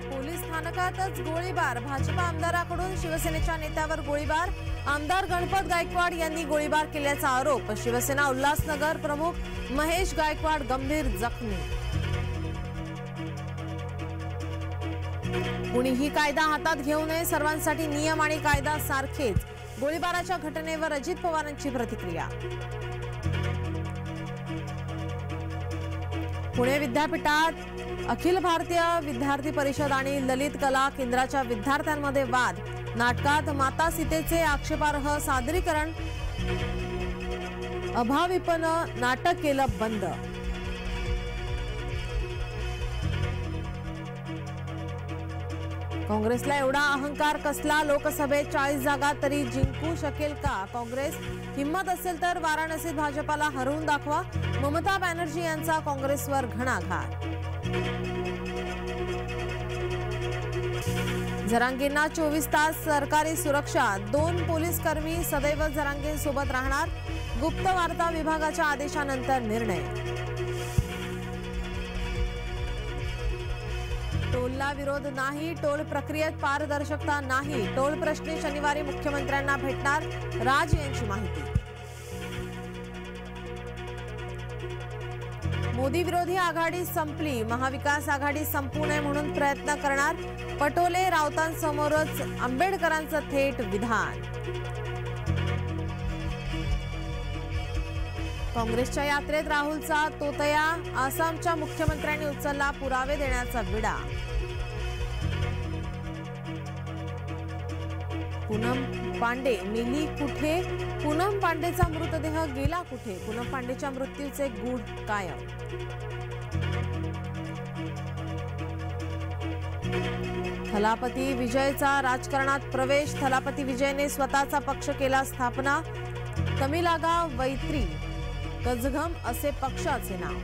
Police स्थानकातच गोळीबार, भाजपा आमदाराकडून शिवसेनेच्या नेत्यावर गोळीबार, आमदार गणपत गायकवाड यांनी गोळीबार केल्याचा आरोप, शिवसेना उल्हासनगर प्रमुख महेश गायकवाड गंभीर जखमी. कुणीही कायदा हातात घेऊ नये, सर्वांसाठी नियम आणि कायदा सारखेच, गोळीबाराच्या घटनेवर अजित पवारांची प्रतिक्रिया. पुणे विद्यापीठात अखिल भारतीय विद्यार्थी परिषद आणि ललित कला केंद्राच्या विद्यार्थ्यांमध्ये वाद, नाटकात माता सीतेचे आक्षेपार्ह सादरीकरण, अभाविपनं नाटक केलं बंद. काँग्रेसला एवढा अहंकार कसला, लोकसभेत 40 जागा तरी जिंकू शकेल का काँग्रेस, हिम्मत असेल तर वाराणसीत भाजपाला हरवून दाखवा, ममता बॅनर्जी यांचा काँग्रेसवर घणाघात. जरांगेंना 24 तास सरकारी सुरक्षा, 2 पोलीस कर्मी सदैव जरांगेंसोबत राहणार, गुप्त वार्ता विभागाच्या आदेशानंतर निर्णय. टोलला विरोध नाही, टोल प्रक्रियेत पारदर्शकता नाही, टोल प्रश्नी शनिवारी मुख्यमंत्र्यांना भेटणार, राज यांची माहिती. मोदी विरोधी आघाडी संपली, महाविकास आघाडी संपू नये म्हणून प्रयत्न करणार, पटोले राऊतांसमोरच आंबेडकरांचं थेट विधान. काँग्रेसच्या यात्रेत राहुलचा तोतया, आसामच्या मुख्यमंत्र्यांनी उचलला पुरावे देण्याचा विडा. पूनम पांडे मेली कुठे, पूनम पांडेचा मृतदेह गेला कुठे, पूनम पांडेच्या मृत्यूचे गूढ कायम. थलापती विजयचा राजकारणात प्रवेश, थलापती विजयने स्वतःचा पक्ष केला स्थापना, तमिलागा वैत्री गजघम असे पक्षाचे नाव.